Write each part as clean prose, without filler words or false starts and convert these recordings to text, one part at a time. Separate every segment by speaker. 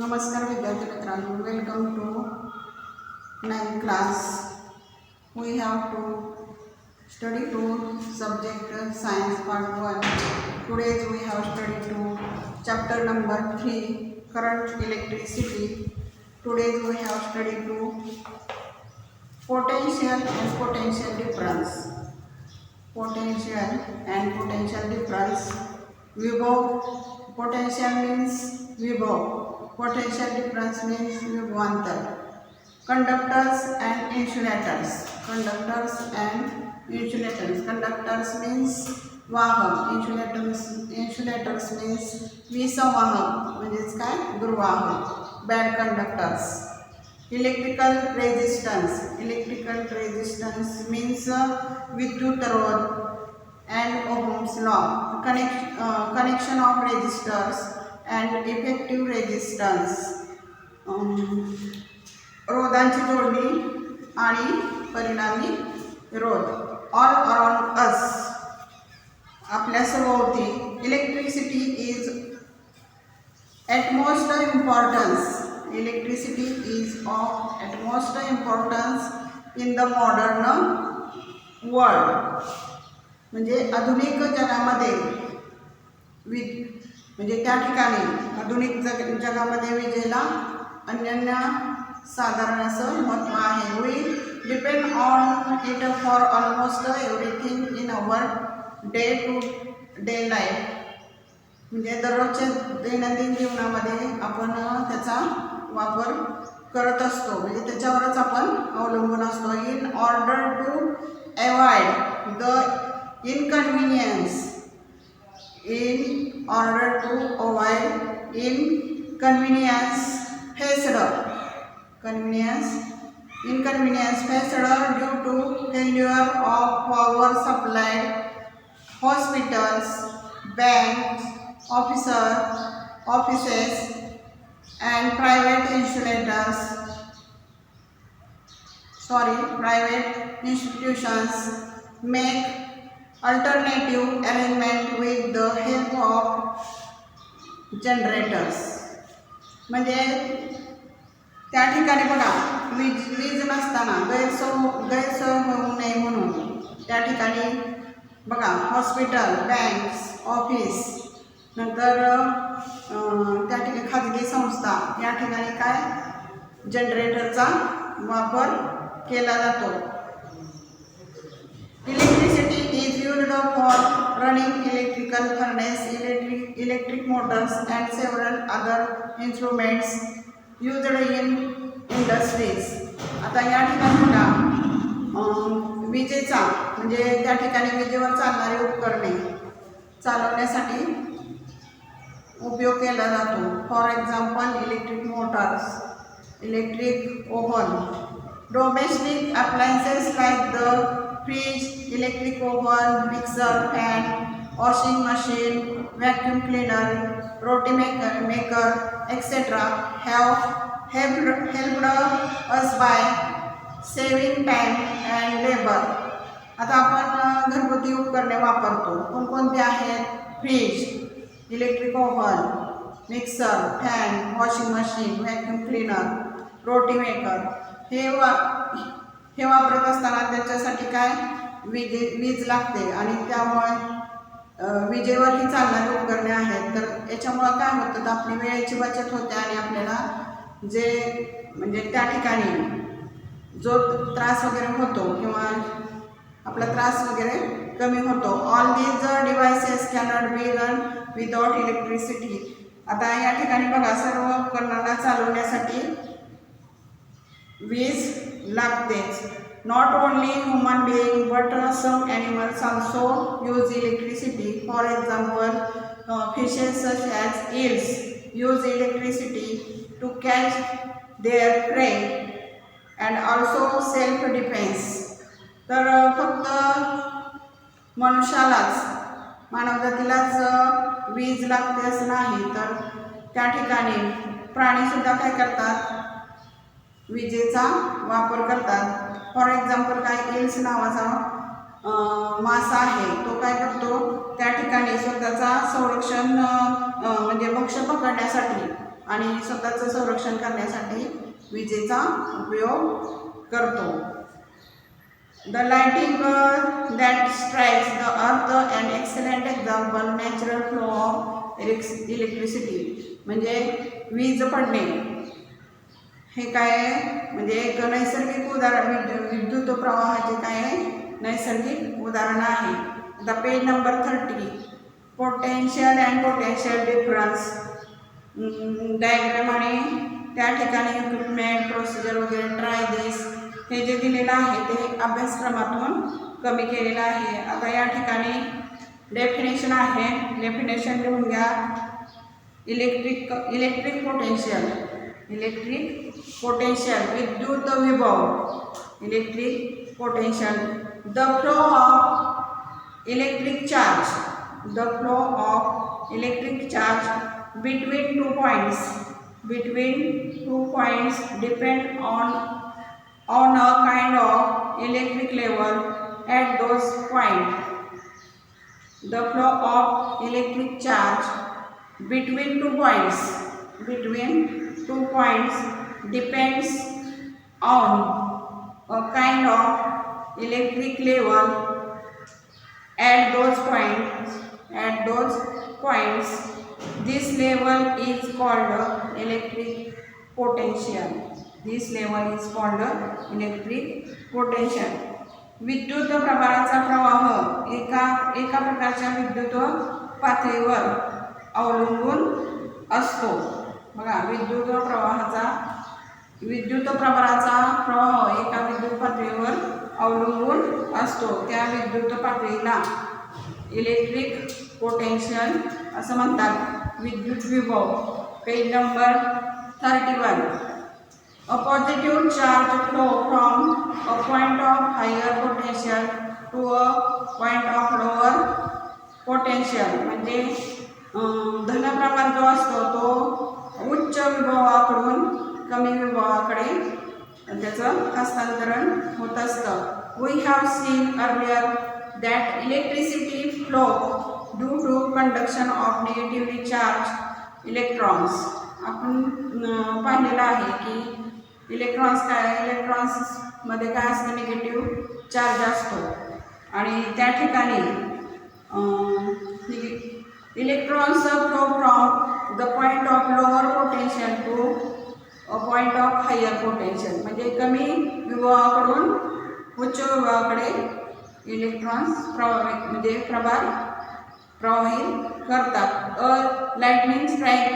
Speaker 1: नमस्कार विद्यार्थी मित्रांनो, welcome to 9th class. We have to study to subject science part 1. Today we have studied to chapter number 3, current electricity. Today we have studied to potential and potential difference. Potential and potential difference. Vibhav, potential means Vibhav. Potential difference means Vibhavantar. Conductors and insulators. Conductors and insulators. Conductors means वाहक. Insulators means विसंवाहक म्हणजेच काय दुर्वाहक. Bad conductors. Electrical resistance. Electrical resistance means विद्युत रोध and Ohm's law. Connection of resistors and effective resistance. रोधांची जोडणी आणि परिणामी रोध. All around us. आपल्या सभोवती. Electricity is utmost importance. Electricity is of utmost importance in the modern world. म्हणजे आधुनिक जगामध्ये म्हणजे त्या ठिकाणी आधुनिक जगामध्ये विजेला अनन्य साधारण असं महत्त्व आहे. We depend on it for almost everything in our day to day life. म्हणजे दररोजच्या दैनंदिन जीवनामध्ये आपण त्याचा वापर करत असतो. म्हणजे त्याच्यावरच आपण अवलंबून असतो. In order to avoid the inconvenience. In order to avoid inconvenience faced due to failure of power supply, hospitals, banks, offices and private institutions make alternative arrangement with the help of generators. म्हणजे त्या ठिकाणी बघा वीज नसताना गैरसोय होऊ नये म्हणून त्या ठिकाणी बघा हॉस्पिटल, बँक्स, ऑफिस, नंतर त्या ठिकाणी खाजगी संस्था या ठिकाणी काय जनरेटरचा वापर केला जातो. Electricity is used for running electrical furnace, electric motors and several other instruments used in industries. आता या ठिकाणी बघा विजेचा म्हणजे त्या ठिकाणी विजेवर चालणारी उपकरणे चालवण्यासाठी उपयोग केला जातो. For example electric Motors, electric oven, domestic appliances like the fridge, electric oven, mixer, fan, washing machine, vacuum cleaner, roti maker, etc. have helped us by saving time and labor. आता आपण घरगुती उपकरणे वापरतो. कोणकोणती आहेत? Fridge, electric oven, mixer, fan, washing machine, vacuum cleaner, roti maker हे वापरत असताना त्याच्यासाठी काय वीज लागते आणि त्यामुळे विजेवर ही चालणारी उपकरणे आहेत. तर याच्यामुळं काय होतं तर आपली वेळेची बचत होते आणि आपल्याला जे म्हणजे त्या ठिकाणी जो त्रास वगैरे होतो किंवा आपला त्रास वगैरे कमी होतो. All these devices cannot be run without electricity. आता या ठिकाणी बघा सर्व उपकरणांना चालवण्यासाठी वीज लागतेच. Not only human being but some animals also use electricity. For example, fishes such as eels use electricity to catch their prey and also self-defense. तर फक्त मानवजातीलाच वीज लागते असं नाही, तर त्या ठिकाणी प्राणीसुद्धा काय करतात विजेचा वापर करतात. फॉर एक्झाम्पल काय एल्स नावाचा मासा आहे तो काय करतो त्या ठिकाणी स्वतःचा संरक्षण म्हणजे भक्ष्य पकडण्यासाठी आणि स्वतःचं संरक्षण करण्यासाठी विजेचा उपयोग करतो. The lightning that strikes the earth an excellent example natural flow of electricity. म्हणजे वीज पडणे हे काय आहे म्हणजे एक नैसर्गिक उदाहरण, विद्युत प्रवाहाचे काय आहे नैसर्गिक उदाहरण आहे. आता page number 30 potential and potential difference diagram आणि त्या ठिकाणी इक्विपमेंट प्रोसिजर वगैरे ट्राय दिस हे जे दिलेलं आहे ते अभ्यासक्रमातून कमी केलेलं आहे. आता या ठिकाणी डेफिनेशन आहे, डेफिनेशन लिहून घ्या. इलेक्ट्रिक पोटेन्शियल विद्युत विभव electric potential the flow of electric charge between two points depend on a kind of electric level at those points. The flow of electric charge between two points depends on a kind of electric level at those points. This level is called electric potential. विद्युत प्रभाराचा प्रवाह एका प्रकारच्या विद्युत पातळीवर अवलंबून असतो. बघा विद्युत प्रभाराचा प्रवाह एका विद्युत पातळीवर अवलंबून असतो. त्या विद्युत पातळीला इलेक्ट्रिक पोटेन्शियल असं म्हणतात. विद्युत विभव page number 31 A positive charge flow from a point of higher potential to a point of lower potential. म्हणजे धनप्रभार जो असतो तो उच्च विभवाकडून कमी विभवाकडे त्याचं हस्तांतरण होत असतं. We have seen earlier that electricity flow due to conduction of negatively charged electrons. आपण पाहिलेलं आहे की इलेक्ट्रॉन्समध्ये काय असतं निगेटिव्ह चार्ज असतो आणि त्या ठिकाणी electrons flow from the point of lower potential to a point of higher potential. म्हणजे कमी विभवाकडून उच्च विभवाकडे इलेक्ट्रॉन्स प्रवाहित करतात. A lightning strike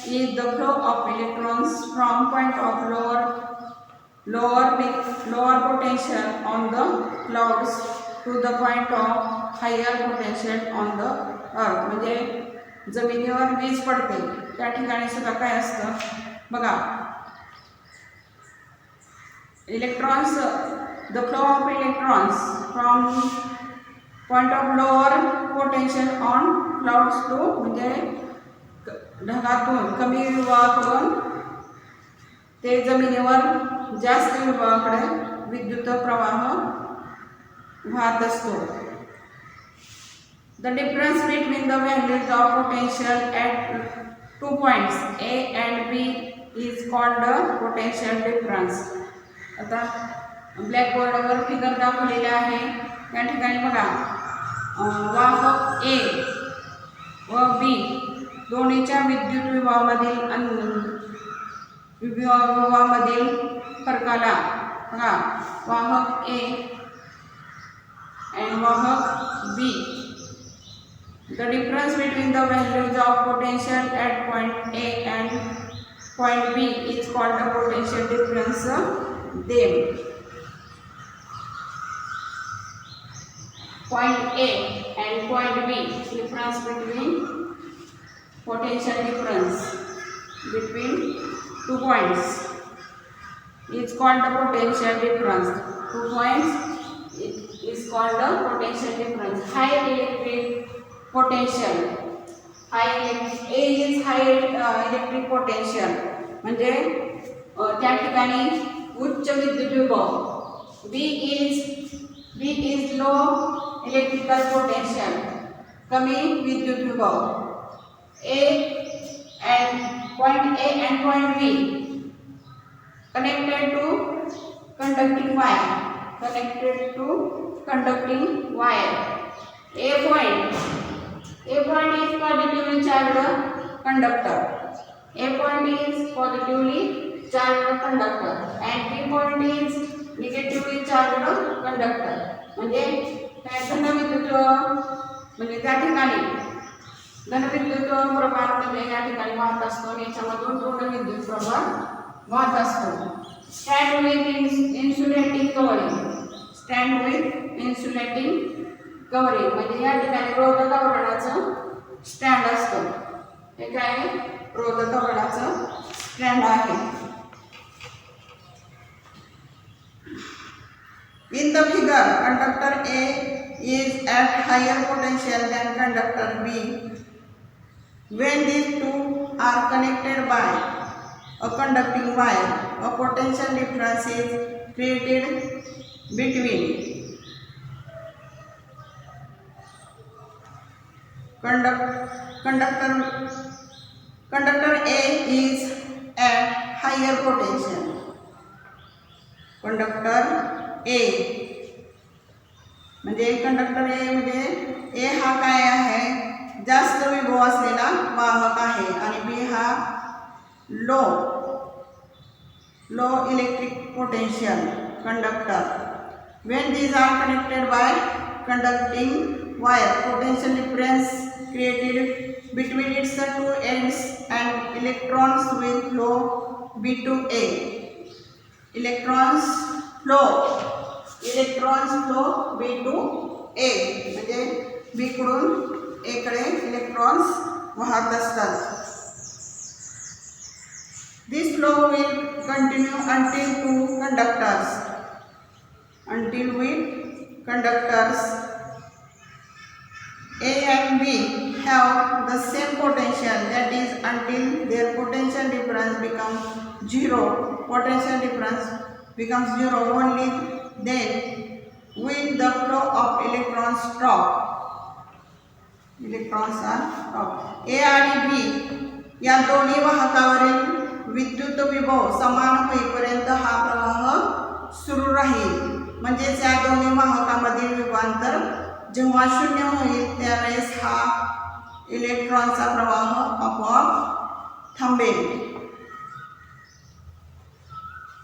Speaker 1: is the flow of electrons from point of lower potential on the clouds to the point of higher potential on the earth. म्हणजे जमिनीवर वीज पडते त्या ठिकाणी सुद्धा काय असतं बघा electrons the flow of electrons from point of lower potential on clouds to म्हणजे ढगातून कमी विभवाकडून ते जमिनीवर जास्त विभवाकडे विद्युत प्रवाह वाहत असतो. The difference between the values of potential at 2 points A and B is called potential difference. आता ब्लॅकबोर्डवर फिगर दाखवलेले आहे त्या ठिकाणी बघा वाहक A व B दोन्हीच्या विद्युत विभवामधील फरकाला बघा वाहक A and वाहक B. The difference between the values of potential at point A and point B is called the potential difference. Them point A and point B, difference between potential difference between 2 points is called the potential difference. 2 points is called the potential difference. High electric potential, A is high electric potential म्हणजे त्या ठिकाणी उच्च विद्युत विभव. B is low electrical potential कमी विद्युत विभव. A and point A and point B connected to conducting wire. Connected to conducting wire. A point is positively charged conductor. A point is positively charged conductor and B point is negatively charged conductor. म्हणजे धनविद्युत म्हणजे त्या ठिकाणी धनविद्युत प्रभार म्हणजे या ठिकाणी वाहत असतो आणि याच्यामधून ऋण विद्युत प्रभार वाहत असतो. Stand with insulating covering. Stand with insulating covering म्हणजे या ठिकाणी रोधक आवरणाचं स्टँड असतं. हे काय रोधक आवरणाचं स्टँड आहे. In the figure, conductor A is at higher potential than conductor B. When these two are connected by a conducting wire, a potential difference is created between conductor A is at higher potential. Conductor A म्हणजे conductor A म्हणजे ए हा काय आहे जास्त विभव असलेला वाहक आहे आणि बी हा low electric potential conductor. when these are connected by conducting wire, potential difference created between its two ends and electrons will flow B to A. electrons flow B to A म्हणजे B कडून A कडे electrons वाहत असतात. This flow will continue until conductors A and B have the same potential, that is until their potential difference becomes zero. Potential difference becomes zero, only then will the flow of electrons stop. Electrons are stopped. A आणि B या दोन्ही वाहकावरील विद्युत विभव समान होईपर्यंत हा प्रवाह सुरू राहील. म्हणजेच या दोन्ही वाहकामधील विभवांतर जेव्हा शून्य होईल त्यावेळेस हा इलेक्ट्रॉनचा प्रवाह आपोआप थांबेल.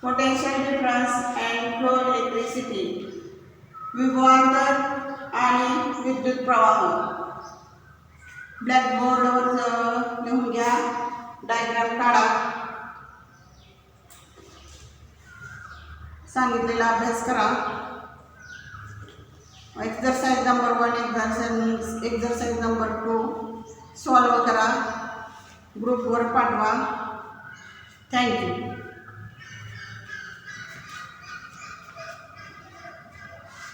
Speaker 1: Potential difference and flow electricity. विभवांतर आणि विद्युत प्रवाह. ब्लॅकबोर्डवर लिहून घ्या, डायग्राम काढा. सांगितलेला अभ्यास करा. Exercise number 1, exercise number 2 solve करा, ग्रुपवर पाठवा. थँक्यू.